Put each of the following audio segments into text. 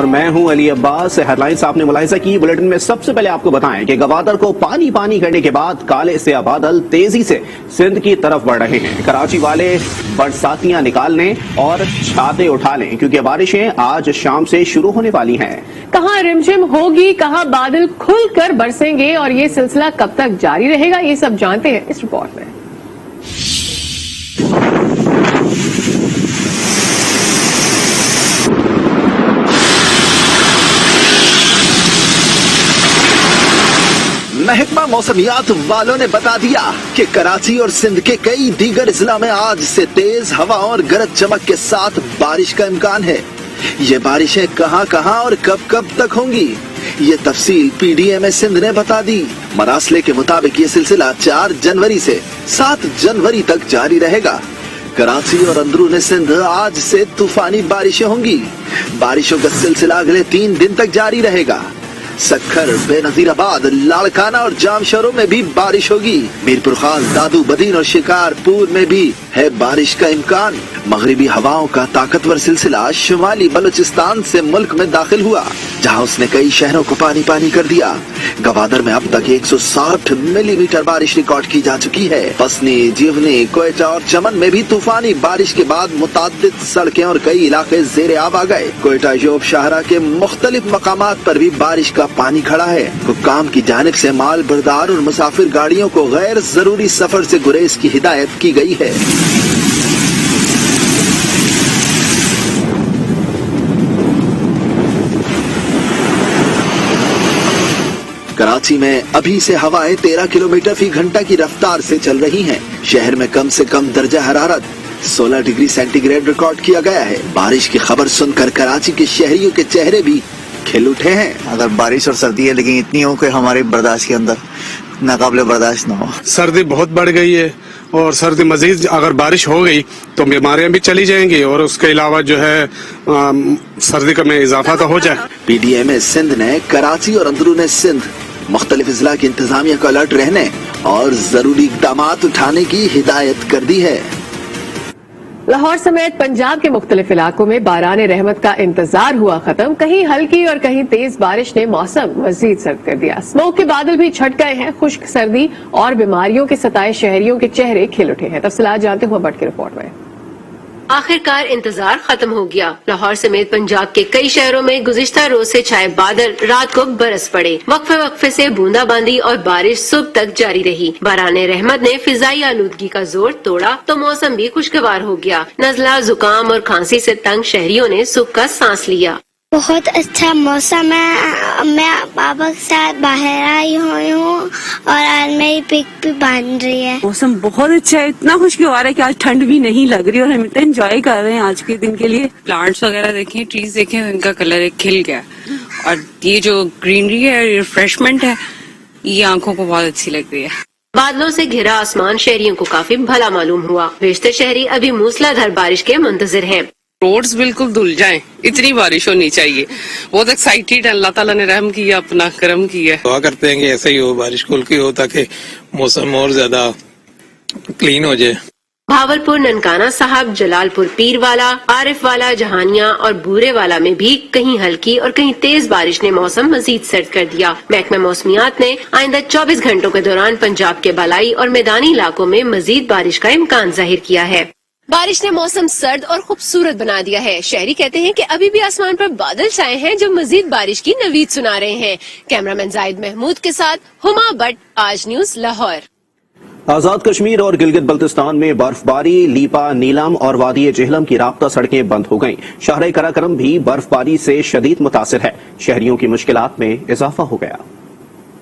میں ہوں علی عباس. Head lines آپ نے ملاحظہ کی. بلیٹن میں سب سے پہلے آپ کو بتائیں کہ گوادر کو پانی پانی کرنے کے بعد کالے سیاہ بادل تیزی سے سندھ کی طرف بڑھ رہے ہیں. کراچی والے برساتیاں نکال لیں اور چھاتے اٹھا لیں کیونکہ بارشیں آج شام سے شروع ہونے والی ہیں. کہاں رمجم ہوگی, کہاں بادل کھل کر برسیں گے اور یہ سلسلہ کب تک جاری رہے گا, یہ سب جانتے ہیں اس رپورٹ میں. محکمہ موسمیات والوں نے بتا دیا کہ کراچی اور سندھ کے کئی دیگر اضلاع میں آج سے تیز ہواؤں اور گرج چمک کے ساتھ بارش کا امکان ہے. یہ بارشیں کہاں کہاں اور کب کب تک ہوں گی, یہ تفصیل پی ڈی ایم سندھ نے بتا دی. مراسلے کے مطابق یہ سلسلہ 4 جنوری سے 7 جنوری تک جاری رہے گا. کراچی اور اندرون سندھ آج سے طوفانی بارشیں ہوں گی. بارشوں کا سلسلہ اگلے 3 دن تک جاری رہے گا. سکھر, بے نظیر آباد, لاڑکانہ اور جام شہروں میں بھی بارش ہوگی. میرپور خان, دادو بدین اور شکار پور میں بھی ہے بارش کا امکان. مغربی ہواؤں کا طاقتور سلسلہ شمالی بلوچستان سے ملک میں داخل ہوا جہاں اس نے کئی شہروں کو پانی پانی کر دیا. گوادر میں اب تک 160 ملی میٹر بارش ریکارڈ کی جا چکی ہے. پسنی, جیونی, کوئٹہ اور چمن میں بھی طوفانی بارش کے بعد متعدد سڑکیں اور کئی علاقے زیر آب آ گئے. کوئٹہ یوب شاہراہ کے مختلف مقامات پر بھی بارش کا پانی کھڑا ہے. حکام کی جانب سے مال بردار اور مسافر گاڑیوں کو غیر ضروری سفر سے گریز کی ہدایت کی گئی ہے. کراچی میں ابھی سے ہوائیں 13 کلومیٹر فی گھنٹہ کی رفتار سے چل رہی ہیں. شہر میں کم سے کم درجہ حرارت 16 ڈگری سینٹی گریڈ ریکارڈ کیا گیا ہے. بارش کی خبر سن کر کراچی کے شہریوں کے چہرے بھی کھل اٹھے ہیں. اگر بارش اور سردی ہے لیکن اتنی ہو کہ ہمارے برداشت کے اندر ناقابل برداشت نہ ہو. سردی بہت بڑھ گئی ہے اور سردی مزید اگر بارش ہو گئی تو بیماریاں بھی چلی جائیں گی اور اس کے علاوہ جو ہے سردی کا میں اضافہ تو ہو جائے. پی ڈی ایم سندھ نے کراچی اور اندرون سندھ مختلف اضلاع کی انتظامیہ کو الرٹ رہنے اور ضروری اقدامات اٹھانے کی ہدایت کر دی ہے. لاہور سمیت پنجاب کے مختلف علاقوں میں باران رحمت کا انتظار ہوا ختم. کہیں ہلکی اور کہیں تیز بارش نے موسم مزید سرد کر دیا. اسموک کے بادل بھی چھٹ گئے ہیں. خشک سردی اور بیماریوں کے ستائے شہریوں کے چہرے کھل اٹھے ہیں. تفصیلات جانتے ہوئے بٹ کی رپورٹ میں. آخر کار انتظار ختم ہو گیا. لاہور سمیت پنجاب کے کئی شہروں میں گزشتہ روز سے چھائے بادل رات کو برس پڑے. وقفے وقفے سے بوندا باندی اور بارش صبح تک جاری رہی. باران رحمت نے فضائی آلودگی کا زور توڑا تو موسم بھی خوشگوار ہو گیا. نزلہ, زکام اور کھانسی سے تنگ شہریوں نے سکھ کا سانس لیا. بہت اچھا موسم ہے. میں پاپا کے ساتھ باہر آئی ہوئی ہوں اور آج میری پک بھی باندھ رہی ہے. موسم بہت اچھا ہے, اتنا خوشگوار ہے کہ آج ٹھنڈ بھی نہیں لگ رہی اور ہم اتنا انجوائے کر رہے ہیں آج کے دن کے لیے. پلانٹس وغیرہ دیکھیں, ٹریز دیکھیں, ان کا کلر کھل گیا اور یہ جو گرینری ہے, ریفریشمنٹ ہے, یہ آنکھوں کو بہت اچھی لگ رہی ہے. بادلوں سے گھرا آسمان شہریوں کو کافی بھلا معلوم ہوا. بیشتر شہری ابھی موسلا دھار بارش کے منتظر ہیں. روڈز بالکل دھل جائیں, اتنی بارش ہونی چاہیے. بہت ایکسائٹیڈ, اللہ تعالیٰ نے رحم کیا, اپنا کرم کیا. دعا کرتے ہیں کہ ایسا ہی ہو, بارش کھل کے ہو تاکہ موسم اور زیادہ کلین ہو جائے. بھاولپور, ننکانہ صاحب, جلال پور پیر والا, عارف والا, جہانیاں اور بورے والا میں بھی کہیں ہلکی اور کہیں تیز بارش نے موسم مزید سرد کر دیا. محکمہ موسمیات نے آئندہ 24 گھنٹوں کے دوران پنجاب کے بالائی اور میدانی علاقوں میں مزید بارش کا امکان ظاہر کیا ہے. بارش نے موسم سرد اور خوبصورت بنا دیا ہے. شہری کہتے ہیں کہ ابھی بھی آسمان پر بادل چھائے ہیں جو مزید بارش کی نوید سنا رہے ہیں. کیمرامین زائد محمود کے ساتھ ہما بٹ, آج نیوز, لاہور. آزاد کشمیر اور گلگت بلتستان میں برف باری, لیپا, نیلم اور وادی جہلم کی رابطہ سڑکیں بند ہو گئیں. شاہراہ قراقرم بھی برف باری سے شدید متاثر ہے. شہریوں کی مشکلات میں اضافہ ہو گیا.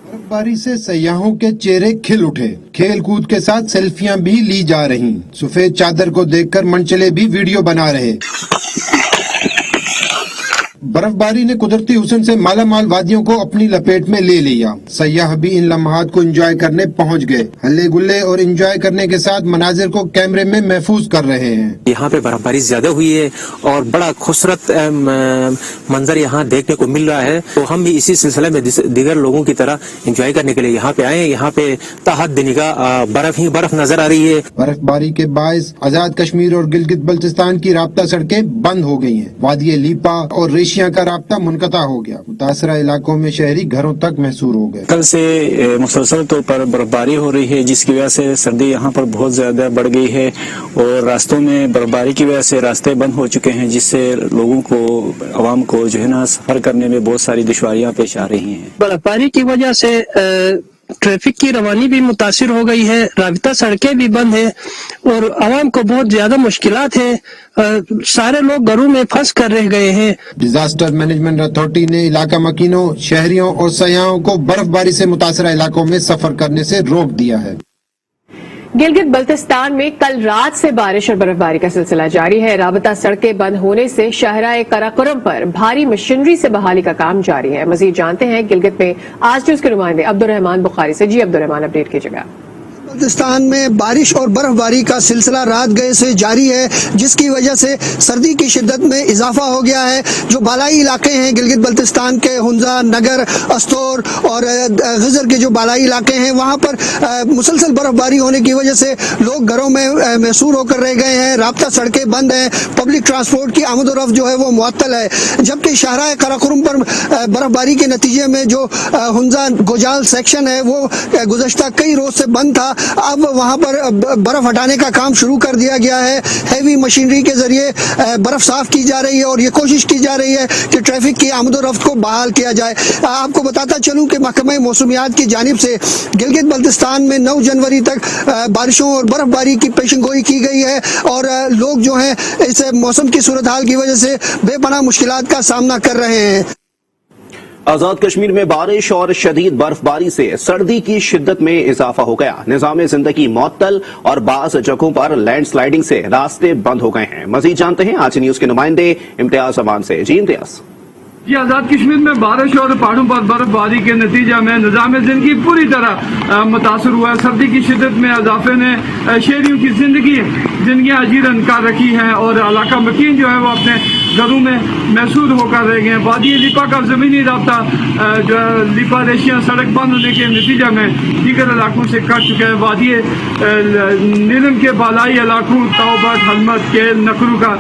برف باری سے سیاحوں کے چہرے کھل اٹھے. کھیل کود کے ساتھ سیلفیاں بھی لی جا رہی. سفید چادر کو دیکھ کر منچلے بھی ویڈیو بنا رہے. برف باری نے قدرتی حسن سے مالا مال وادیوں کو اپنی لپیٹ میں لے لیا. سیاح بھی ان لمحات کو انجوائے کرنے پہنچ گئے. ہلے گلے اور انجوائے کرنے کے ساتھ مناظر کو کیمرے میں محفوظ کر رہے ہیں. یہاں پہ برف باری زیادہ ہوئی ہے اور بڑا خوبصورت منظر یہاں دیکھنے کو مل رہا ہے. تو ہم بھی اسی سلسلے میں دیگر لوگوں کی طرح انجوائے کرنے کے لیے یہاں پہ آئے ہیں. یہاں پہ تحت نگاہ برف ہی برف نظر آ رہی ہے. برف باری کے باعث آزاد کشمیر اور گلگت بلتستان کی رابطہ سڑکیں بند ہو گئی ہیں. وادی لیپا اور ریشی एशिया का राब्ता मुनक़ता हो गया। मुतासरा इलाकों में शहरी घरों तक महसूर हो गए। कल से मुसलसल तौर पर बर्फबारी हो रही है, जिसकी वजह से सर्दी यहाँ पर बहुत ज्यादा बढ़ गई है और रास्तों में बर्फबारी की वजह से रास्ते बंद हो चुके हैं, जिससे लोगों को, आवाम को जो है ना सफर करने में बहुत सारी दुश्वारियां पेश आ रही हैं। बर्फबारी की वजह से ट्रैफिक की रवानी भी मुतासिर हो गई है, राबिता सड़कें भी बंद है और आवाम को बहुत ज्यादा मुश्किलात है। सारे लोग घरों में फंस कर रह गए हैं। डिजास्टर मैनेजमेंट अथॉरिटी ने इलाका मकीनों, शहरियों और सयाहों को बर्फबारी से मुतासरा इलाकों में सफर करने से रोक दिया है। गिलगित बल्तिस्तान में कल रात से बारिश और बर्फबारी का सिलसिला जारी है। राबता सड़कें बंद होने से शाहराए कराकोरम पर भारी मशीनरी से बहाली का काम जारी है। मजीद जानते हैं गिलगित में आज न्यूज के नुमाइंदे अब्दुर्रहमान बुखारी से। जी अब्दुर्रहमान, अपडेट कीजिएगा। बल्तिस्तान में बारिश और बर्फबारी का सिलसिला रात गए से जारी है, जिसकी वजह से सर्दी की शिद्दत में इजाफा हो गया है। जो बालाई इलाके हैं गिलगित बल्तिस्तान के, हुंजा, नगर, अस्तोर और गजर के जो बालाई इलाके हैं, वहाँ पर मुसलसल बर्फबारी होने की वजह से लोग घरों में महसूर होकर रह गए हैं। राब्ता सड़कें बंद हैं, पब्लिक ट्रांसपोर्ट की आमद-ओ-रफ्त जो है वो मुअत्तल है। जबकि शाहराए कराकोरम पर बर्फबारी के नतीजे में जो हुंजा गोजाल सेक्शन है वो गुज़श्ता कई रोज से बंद था। अब वहां पर बर्फ हटाने का काम शुरू कर दिया गया है। हैवी मशीनरी के जरिए बर्फ साफ की जा रही है और ये कोशिश की जा रही है कि ट्रैफिक की आमदोरफ्त को बहाल किया जाए। आपको बताता चलूं कि महकमा मौसमियात की जानिब से गिलगित बल्तिस्तान में 9 जनवरी तक बारिशों और बर्फबारी की पेशेंगोई की गई है और लोग जो हैं इस मौसम की सूरत हाल की वजह से बेपनाह मुश्किलात का सामना कर रहे हैं। आजाद कश्मीर में बारिश और शदीद बर्फबारी से सर्दी की शिद्दत में इजाफा हो गया। निजाम जिंदगी मुअत्तल और बाज़ जगहों पर लैंडस्लाइडिंग से रास्ते बंद हो गए हैं। मजीद जानते हैं आज न्यूज के नुमाइंदे इम्तियाज अमान से। जी इम्तियाज। जी, आजाद कश्मीर में बारिश और पहाड़ों पर बर्फबारी के नतीजा में निजाम जिंदगी पूरी तरह मुतासर हुआ है। सर्दी की शिद्दत में इजाफे ने शहरियों की जिंदगियां अजीरन कर रखी हैं और इलाका मकीन जो है वो अपने घरों में महसूर होकर रह गए हैं। वादी लिपा का जमीनी राब्ता जो लिपा रेशिया सड़क बंद होने के नतीजा में दीगर इलाकों से कट चुका है। वादी नीलम के बालाई इलाकों तौबत, हलमत, केल, नकरू का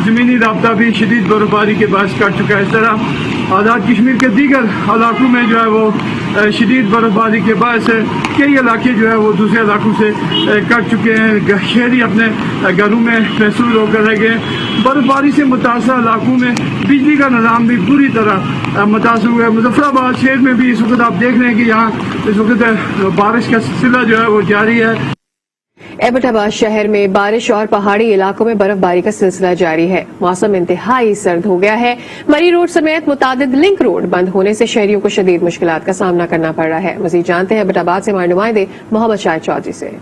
जमीनी राब्ता भी शदीद बर्फबारी के बायस कट चुका है। इस तरह आजाद कश्मीर के दीगर इलाकों में जो है वो शदीद बर्फबारी के बायस कई इलाके जो है वो दूसरे इलाकों से कट चुके हैं। शहरी अपने घरों में महसूस होकर रह गए। बर्फबारी से मुतासर इलाकों में बिजली का निज़ाम भी पूरी तरह मुतासर हुआ है। मुजफ्फराबाद शहर में भी इस वक्त आप देख रहे हैं कि यहाँ इस वक्त बारिश का सिलसिला जो है वो जारी है। एबटाबाद शहर में बारिश और पहाड़ी इलाकों में बर्फबारी का सिलसिला जारी है। मौसम इंतहाई सर्द हो गया है। मरी रोड समेत मुतादिद लिंक रोड बंद होने से शहरियों को शदीद मुश्किलात का सामना करना पड़ रहा है। मजीद जानते हैं एबटाबाद से हमारे नुमाइंदे मोहम्मद शाहिद चौधरी से।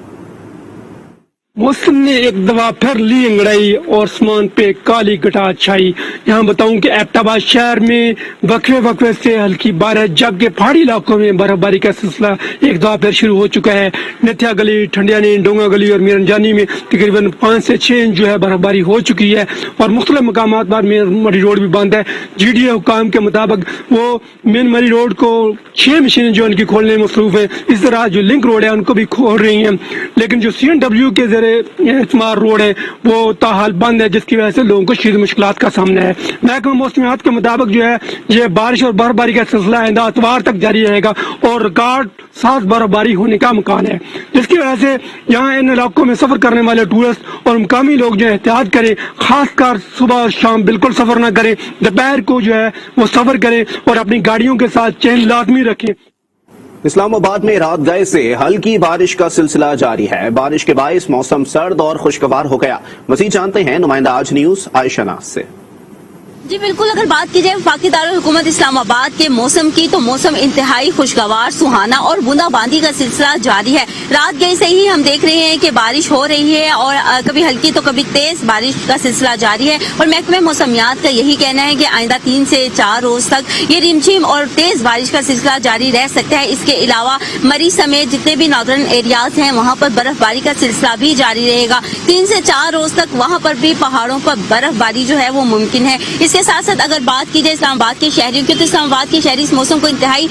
मौसम ने एक दफा फिर ली अंगड़ाई और आसमान पे काली घटा छाई। यहाँ बताऊं कि एबटाबाद शहर में वक्फे वक्फे से हल्की बारिश, जबकि पहाड़ी इलाकों में बर्फबारी का सिलसिला एक दफा फिर शुरू हो चुका है। नथिया गली, ठंडियानी, डोंगा गली और मीरनजानी में तकरीबन 5 से 6 इंच जो है बर्फबारी हो चुकी है और मुख्तलिफ मकामात पर मरी रोड भी बंद है। GDA हुकाम के मुताबिक वो मेन मरी रोड को 6 मशीनें जो उनकी खोलने में मसरूफ है। इस तरह जो लिंक रोड है उनको भी खोल रही है, लेकिन जो CNW के स्मार्ट रोड है वो ताहाल बंद है, जिसकी वजह से लोगों को शदीद मुश्किलात का सामना है। महकमा मौसमियात के मुताबिक जो है ये बारिश और बर्फबारी का सिलसिला आइंदा इतवार तक जारी रहेगा और रिकॉर्ड 7 बर्फबारी होने का इम्कान है, जिसकी वजह से यहाँ इन इलाकों में सफर करने वाले टूरिस्ट और मुकामी लोग जो है एहतियात करें। खासकर सुबह और शाम बिल्कुल सफर न करें, दोपहर को जो है वो सफर करें और अपनी गाड़ियों के साथ चेन लाजमी रखें। इस्लामाबाद में रात गए से हल्की बारिश का सिलसिला जारी है। बारिश के बायस मौसम सर्द और खुशगवार हो गया। मज़ीद जानते हैं नुमाइंदा आज न्यूज आयशा नाज से। जी बिल्कुल, अगर बात की जाए वफाकी दारुल हुकूमत इस्लामाबाद के मौसम की तो मौसम इंतहाई खुशगवार, सुहाना और बूंदाबांदी का सिलसिला जारी है। रात गए से ही हम देख रहे हैं कि बारिश हो रही है और कभी हल्की तो कभी तेज बारिश का सिलसिला जारी है और महकमे मौसमियात का यही कहना है कि आइंदा 3 से 4 रोज तक ये रिमझिम और तेज बारिश का सिलसिला जारी रह सकता है। इसके अलावा मरी समेत जितने भी नॉर्दर्न एरियाज हैं वहाँ पर बर्फबारी का सिलसिला भी जारी रहेगा। 3 से 4 रोज तक वहाँ पर भी पहाड़ों पर बर्फबारी जो है वो मुमकिन है। इसके کے ساتھ ساتھ اگر بات کی جائے اسلام آباد کے شہریوں کی تو اسلام آباد کے شہری اس موسم کو انتہائی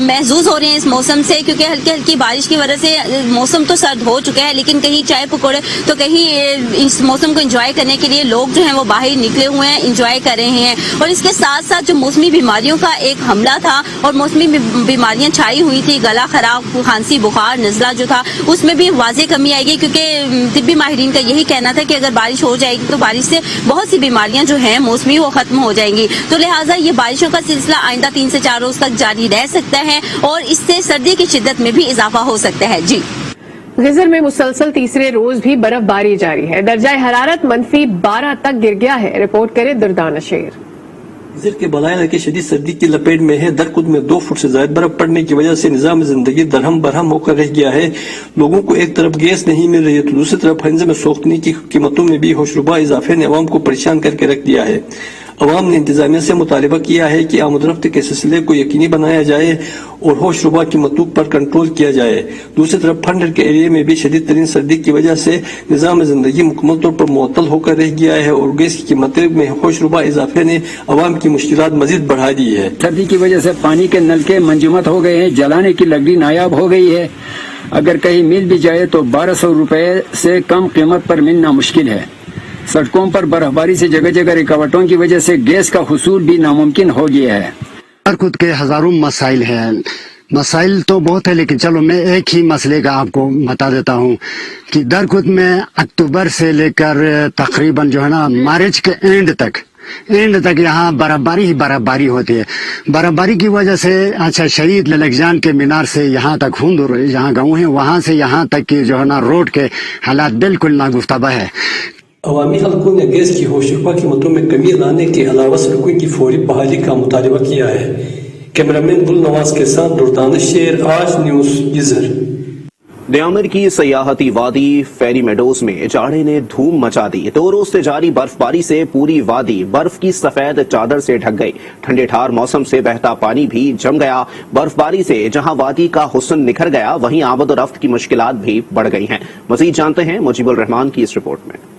محظوظ ہو رہے ہیں اس موسم سے، کیونکہ ہلکی ہلکی بارش کی وجہ سے موسم تو سرد ہو چکا ہے، لیکن کہیں چائے پکوڑے تو کہیں اس موسم کو انجوائے کرنے کے لیے لوگ جو ہیں وہ باہر نکلے ہوئے ہیں، انجوائے کر رہے ہیں۔ اور اس کے ساتھ ساتھ جو موسمی بیماریوں کا ایک حملہ تھا اور موسمی بیماریاں چھائی ہوئی تھی، گلا خراب، کھانسی، بخار، نزلہ جو تھا، اس میں بھی واضح کمی آئے گی، کیونکہ طبی ماہرین کا یہی کہنا تھا کہ اگر بارش ہو جائے گی تو بارش سے بہت سی بیماریاں جو ہیں موسمی وہ ختم ہو جائیں گی، تو لہٰذا یہ بارشوں کا سلسلہ آئندہ 3 سے 4 روز تک جاری رہ سکتا ہے اور اس سے سردی کی شدت میں بھی اضافہ ہو سکتا ہے۔ جی غزر میں مسلسل تیسرے روز بھی برف باری جاری ہے، درجہ حرارت -12 تک گر گیا ہے، رپورٹ کرے دردانہ شیر۔ غزر کے بلائے علاقے شدید سردی کی لپیٹ میں ہے، درخت میں 2 فٹ سے زائد برف پڑنے کی وجہ سے نظام زندگی درہم برہم ہو کر رہ گیا ہے، لوگوں کو ایک طرف گیس نہیں مل رہی ہے تو دوسری طرف ہنزے میں سوختنی کی قیمتوں میں بھی ہوشربا اضافے نے عوام کو پریشان کر کے رکھ دیا ہے۔ عوام نے انتظامیہ سے مطالبہ کیا ہے کہ آمد و رفت کے سلسلے کو یقینی بنایا جائے اور ہوش ربا قیمتوں پر کنٹرول کیا جائے۔ دوسری طرف پھنڈر کے ایریا میں بھی شدید ترین سردی کی وجہ سے نظام زندگی مکمل طور پر معطل ہو کر رہ گیا ہے اور گیس کی قیمتوں میں ہوش ربا اضافے نے عوام کی مشکلات مزید بڑھا دی ہے۔ سردی کی وجہ سے پانی کے نلکے منجمد ہو گئے ہیں، جلانے کی لکڑی نایاب ہو گئی ہے، اگر کہیں مل بھی جائے تو 1200 روپے سے کم قیمت پر ملنا مشکل ہے۔ سڑکوں پر برف باری سے جگہ جگہ رکاوٹوں کی وجہ سے گیس کا حصول بھی ناممکن ہو گیا ہے۔ خود کے ہزاروں مسائل ہیں، مسائل تو بہت ہے، لیکن چلو میں ایک ہی مسئلے کا آپ کو بتا دیتا ہوں کہ درخت میں اکتوبر سے لے کر تقریباً جو ہے نا مارچ کے اینڈ تک یہاں برف باری ہوتی ہے۔ برف باری کی وجہ سے اچھا شہید للک جان کے مینار سے یہاں تک ہندور جہاں گاؤں ہیں وہاں سے یہاں تک کی جو ہے نا روڈ کے حالات بالکل ناگفتہ ہے۔ عوامی حلقوں نے گیس کی ہوشربا قیمتوں میں کمی لانے کے علاوہ سڑکوں کی فوری بحالی کا مطالبہ کیا ہے۔ کیمرامین گل نواز کے ساتھ دردانہ شیر، آج نیوز غزر۔ دیامر کی سیاحتی وادی فیری میڈوز میں جاڑے نے دھوم مچا دی، 2 روز سے جاری برف باری سے پوری وادی برف کی سفید چادر سے ڈھک گئی، ٹھنڈے ٹھار موسم سے بہتا پانی بھی جم گیا۔ برف باری سے جہاں وادی کا حسن نکھر گیا وہیں آمد و رفت کی مشکلات بھی بڑھ گئی ہیں۔ مزید جانتے ہیں مجیب الرحمان کی اس رپورٹ میں۔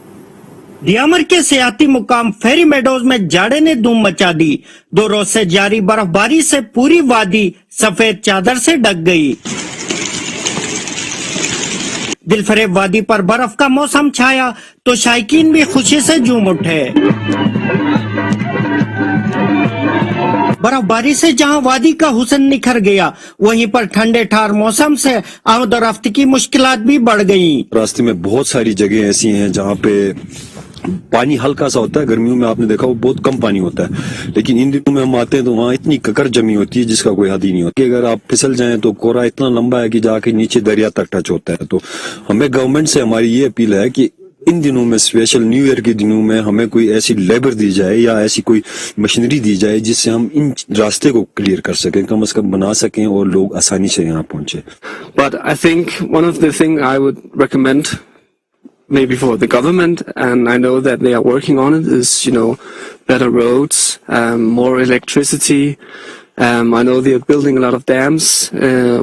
دیامر کے سیاحتی مقام فیری میڈوز میں جاڑے نے دھوم مچا دی، 2 روز سے جاری برف باری سے پوری وادی سفید چادر سے ڈھک گئی۔ دلفریب وادی پر برف کا موسم چھایا تو شائقین بھی خوشی سے جھوم اٹھے۔ برف باری سے جہاں وادی کا حسن نکھر گیا وہیں پر ٹھنڈے ٹھار موسم سے آمد و رفت کی مشکلات بھی بڑھ گئیں۔ راستے میں بہت ساری جگہیں ایسی ہیں جہاں پہ پانی ہلکا سا ہوتا ہے، گرمیوں میں آپ نے دیکھا وہ بہت کم پانی ہوتا ہے، لیکن ان دنوں میں ہم آتے ہیں تو وہاں اتنی ککر جمی ہوتی ہے جس کا کوئی حد ہی نہیں ہوتا کہ اگر آپ پھسل جائیں تو کورا اتنا لمبا ہے کہ جا کے نیچے دریا تک ٹچ ہوتا ہے۔ تو ہمیں گورنمنٹ سے ہماری یہ اپیل ہے کہ ان دنوں میں اسپیشل نیو ایئر کے دنوں میں ہمیں کوئی ایسی لیبر دی جائے یا ایسی کوئی مشینری دی جائے جس سے ہم ان راستے کو کلیئر کر سکیں، کم از کم بنا سکیں اور لوگ آسانی سے یہاں پہنچے۔ But I think one of the things I would recommend maybe for the government, and I know that they are working on it, is, better roads, more electricity. I know they are building a lot of dams,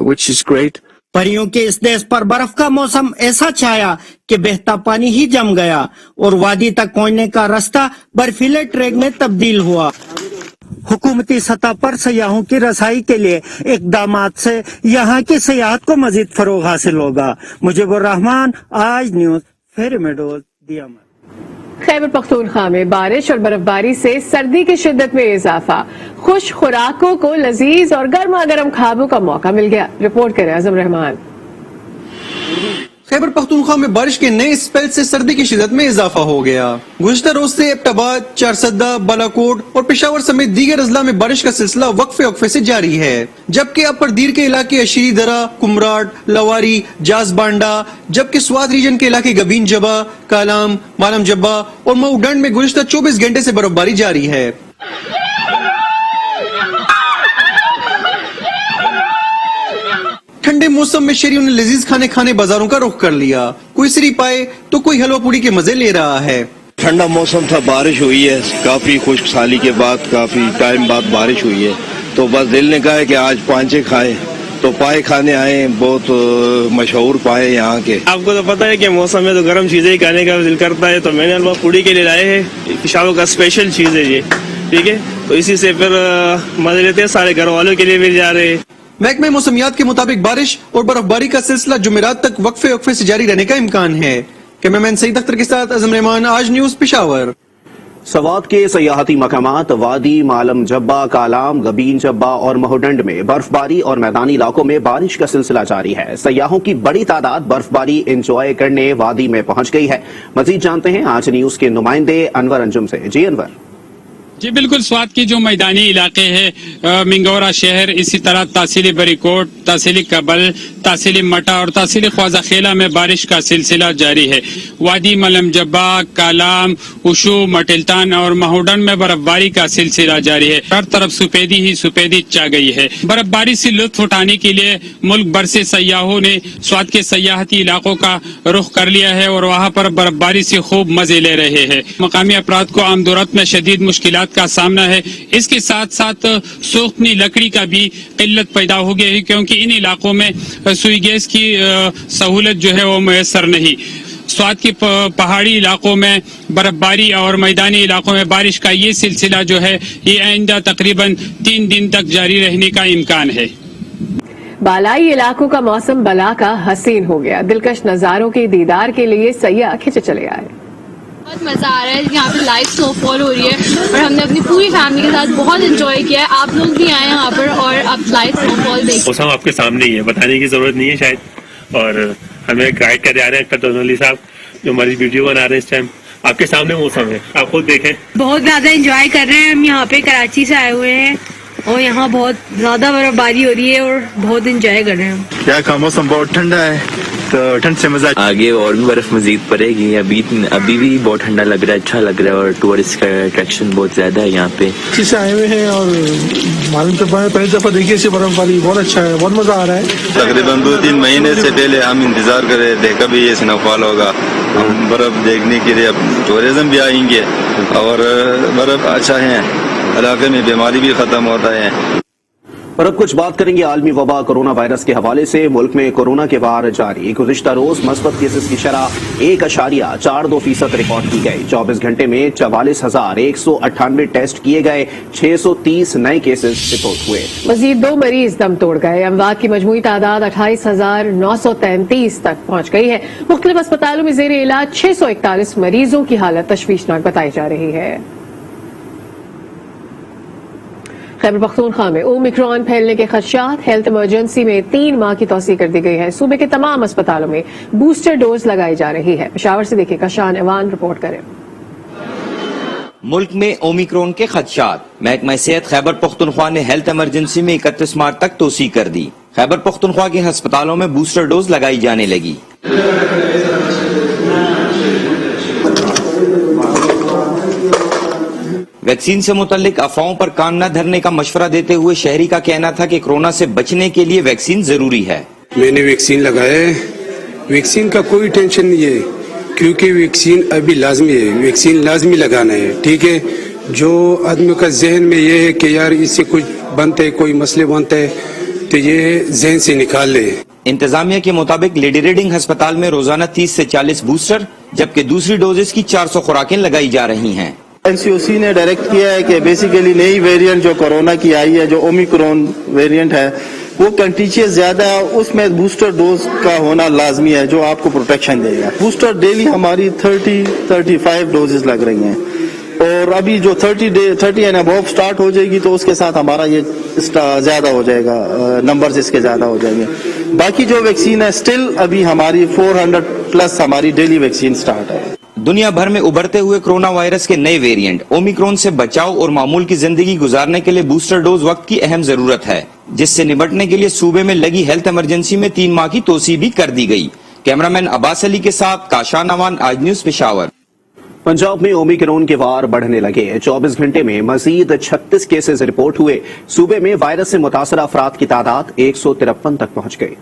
which is great. پریوں کے اس دیش پر برف کا موسم ایسا چھایا کہ بہتا پانی ہی جم گیا اور وادی تک پہنچنے کا راستہ برفیلے ٹریک میں تبدیل ہوا۔ حکومتی سطح پر سیاحوں کی رسائی کے لیے اقدامات سے یہاں کی سیاحت کو مزید فروغ حاصل ہوگا۔ مجیب الرحمان، آج news, ferry Meadows, Diamer. Khyber Pakhtunkhwa میں بارش اور برف باری سے سردی کی شدت میں اضافہ، خوش خوراکوں کو لذیذ اور گرما گرم خوابوں کا موقع مل گیا، رپورٹ کرے اعظم رحمان۔ خیبر پختونخوا میں بارش کے نئے اسپیل سے سردی کی شدت میں اضافہ ہو گیا۔ گزشتہ روز سے ایبٹ آباد، چارسدہ، بالاکوٹ اور پشاور سمیت دیگر اضلاع میں بارش کا سلسلہ وقفے سے جاری ہے، جبکہ اپر دیر کے علاقے اشیری درہ، کمراٹ، لواری، جاز بانڈا، جبکہ سوات ریجن کے علاقے گبین جبا، کالام، مالم جبا اور مئو ڈنڈ میں گزشتہ 24 گھنٹے سے برف باری جاری ہے۔ ٹھنڈے موسم میں شہریوں نے لذیذ کھانے بازاروں کا رخ کر لیا، کوئی سری پائے تو کوئی حلوہ پوڑی کے مزے لے رہا ہے۔ ٹھنڈا موسم تھا، بارش ہوئی ہے، کافی خشک سالی کے بعد کافی ٹائم بعد بارش ہوئی ہے، تو بس دل نے کہا ہے کہ آج پانچے کھائیں، تو پائے کھانے آئے، بہت مشہور پائے یہاں کے۔ آپ کو تو پتہ ہے کہ موسم میں تو گرم چیزیں ہی کھانے کا دل کرتا ہے، تو میں نے حلوہ پوڑی کے لیے لائے ہیں، پشاور کا اسپیشل چیز ہے یہ، ठीक है, तो इसी से फिर मजे लेते हैं, सारे घर वालों के लिए भी जा रहे हैं। महकमे मौसमियात के मुताबिक बारिश और बर्फबारी का सिलसिला जुमेरात तक वक्फे वक्फे से जारी रहने का इम्कान है। कैमरामैन सईद अख्तर के साथ अज़म रहमान, आज न्यूज पेशावर। सवात के सयाहती मकामात वादी मालम जब्बा, कालाम, गबीन जब्बा और महोडंड में बर्फबारी और मैदानी इलाकों में बारिश का सिलसिला जारी है। सयाहों की बड़ी तादाद बर्फबारी एंजॉय करने वादी में पहुंच गई है। मजीद जानते हैं आज न्यूज के नुमाइंदे अनवर अंजुम से। जी अनवर। जी बिल्कुल, स्वात की जो मैदानी इलाके हैं, मिंगौरा शहर, इसी तरह तहसील बरीकोट, तहसील कबल, तहसील मटा और तहसील ख्वाजा खेला में बारिश का सिलसिला जारी है। वादी मलम जब्बा, कालाम, उशू, मटिलतान और महोडन में बर्फबारी का सिलसिला जारी है। हर तरफ सफेदी ही सफेदी छा गई है। बर्फबारी से लुत्फ उठाने के लिए मुल्क भर से सयाहों ने स्वात के सयाहती इलाकों का रुख कर लिया है और वहाँ पर बर्फबारी से खूब मजे ले रहे हैं। मकामी अफराद को आमदोरफ्त में शदीद मुश्किलात का सामना है। इसके साथ साथ सूखनी लकड़ी का भी किल्लत पैदा हो गई है, क्योंकि इन इलाकों में सुई गैस की सहूलत जो है वो मैसर नहीं। स्वात के पहाड़ी इलाकों में बर्फबारी और मैदानी इलाकों में बारिश का ये सिलसिला जो है ये आइंदा तकरीबन 3 दिन तक जारी रहने का इम्कान है। बालाई इलाकों का मौसम बला का हसीन हो गया। दिलकश नजारों के दीदार के लिए सयाह खिंचे चले आए। बहुत मजा आ रहा है, यहाँ पे लाइव स्नोफॉल हो रही है और हमने अपनी पूरी फैमिली के साथ बहुत एंजॉय किया है। आप लोग भी आए यहाँ पर और अब लाइव स्नोफॉल देखें। मौसम आपके सामने ही है, बताने की जरूरत नहीं है शायद। और हमें गाइड कर जा रहे हैं कतौली साहब, जो हमारी वीडियो बना रहे हैं इस टाइम। आपके सामने मौसम है, आप खुद देखें। बहुत ज्यादा एंजॉय कर रहे हैं हम, यहाँ पे कराची से आए हुए हैं और यहाँ बहुत ज्यादा बर्फबारी हो रही है और बहुत एंजॉय कर रहे हैं हम। यहाँ का मौसम बहुत ठंडा है, तो ठंड से मजा। आगे और भी बर्फ मजीद पड़ेगी। अभी भी बहुत ठंडा लग रहा है, अच्छा लग रहा है और टूरिस्ट का अट्रैक्शन बहुत ज्यादा है यहाँ पे। अच्छे से आए हुए हैं और मालूम तो पहली दफा देखिए इसे बर्फबारी, बहुत अच्छा है, बहुत मजा आ रहा है। तकरीबन 2-3 महीने से पहले हम इंतजार कर रहे थे कभी ये स्नोफॉल होगा। हम बर्फ देखने के लिए अब टूरिज्म भी आएंगे और बर्फ अच्छा है, इलाके में बीमारी भी खत्म होता है। और अब कुछ बात करेंगे आलमी वबा कोरोना वायरस के हवाले से। मुल्क में कोरोना के वार जारी। गुज़िश्ता रोज मस्बत केसेस की शरह 1.42% रिकॉर्ड की गई। 24 घंटे में 44,198 टेस्ट किए गए, 630 नए केसेस रिपोर्ट हुए। मजीद 2 मरीज दम तोड़ गए। अमवात की मजमूई तादाद 28,933 तक पहुंच गई है। मुख्तलिफ अस्पतालों में जेर इलाज 641 मरीजों की हालत तशवीशनाक बताई जा रही है। खैबर पख्तूनख्वा में ओमिक्रॉन फैलने के खदशात। हेल्थ इमरजेंसी में 3 माह की तौसीह कर दी गई है। सूबे के तमाम अस्पतालों में बूस्टर डोज लगाई जा रही है। पेशावर से देखिए काशान एवान रिपोर्ट करें। मुल्क में ओमिक्रॉन के खदशात। महकमा सेहत खैबर पख्तूनख्वा ने हेल्थ इमरजेंसी में 31 मार्च तक तौसीह कर दी। खैबर पख्तूनख्वा के अस्पतालों में बूस्टर डोज लगाई जाने लगी। वैक्सीन से मुतल्लिक अफवाहों पर कान न धरने का मशवरा देते हुए शहरी का कहना था कि कोरोना से बचने के लिए वैक्सीन जरूरी है। मैंने वैक्सीन लगाया है, वैक्सीन का कोई टेंशन नहीं है, क्योंकि वैक्सीन अभी लाजमी है, वैक्सीन लाजमी लगाना है। ठीक है, जो आदमी का जहन में ये है कि यार इससे कुछ बनते, कोई मसले बनते हैं, तो ये जहन से निकाल ले। इंतजामिया के मुताबिक लेडी रीडिंग अस्पताल में रोजाना 30 से 40 बूस्टर, जबकि दूसरी डोजेस की 400 खुराकें लगाई जा रही हैं। एनसीओसी ने डायरेक्ट किया है कि बेसिकली नई वेरिएंट जो कोरोना की आई है, जो ओमिक्रॉन वेरिएंट है, वो कंटीजियस ज्यादा है, उसमें बूस्टर डोज का होना लाजमी है जो आपको प्रोटेक्शन देगा। बूस्टर डेली हमारी 30-35 डोजेस लग रही हैं और अभी जो 30 एंड अबव स्टार्ट हो जाएगी तो उसके साथ हमारा ये ज्यादा हो जाएगा, नंबर्स इसके ज्यादा हो जाएंगे। बाकी जो वैक्सीन है स्टिल अभी हमारी 400 प्लस हमारी डेली वैक्सीन स्टार्ट है। दुनिया भर में उभरते हुए कोरोना वायरस के नए वेरिएंट ओमिक्रॉन से बचाव और मामूल की जिंदगी गुजारने के लिए बूस्टर डोज वक्त की अहम जरूरत है, जिससे निपटने के लिए सूबे में लगी हेल्थ इमरजेंसी में 3 माह की तोसी भी कर दी गई। कैमरामैन अब्बास अली के साथ काशान अवान, आज न्यूज पेशावर। पंजाब में ओमिक्रॉन के वार बढ़ने लगे। 24 घंटे में मजीद 36 केसेस रिपोर्ट हुए। सूबे में वायरस से मुतासर अफराद की तादाद 153 तक पहुंच गई।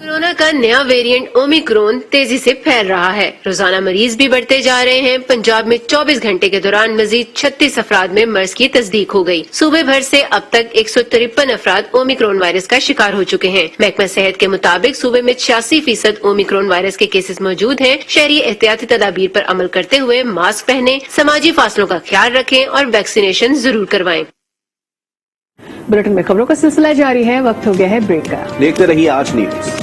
कोरोना का नया वेरिएंट ओमिक्रॉन तेजी से फैल रहा है। रोजाना मरीज भी बढ़ते जा रहे हैं। पंजाब में 24 घंटे के दौरान मजीद 36 अफराद में मर्ज की तस्दीक हो गई। सूबे भर से अब तक 153 अफराद ओमिक्रॉन वायरस का शिकार हो चुके हैं। महकमा सेहत के मुताबिक सूबे में 86% ओमिक्रॉन वायरस के केसेस मौजूद हैं। शहरी एहतियाती तदाबीर पर अमल करते हुए मास्क पहने, समाजी फासलों का ख्याल रखें और वैक्सीनेशन जरूर करवाएं। बुलेटिन में खबरों का सिलसिला जारी है। वक्त हो गया है ब्रेक का। देखते रहिए आज न्यूज।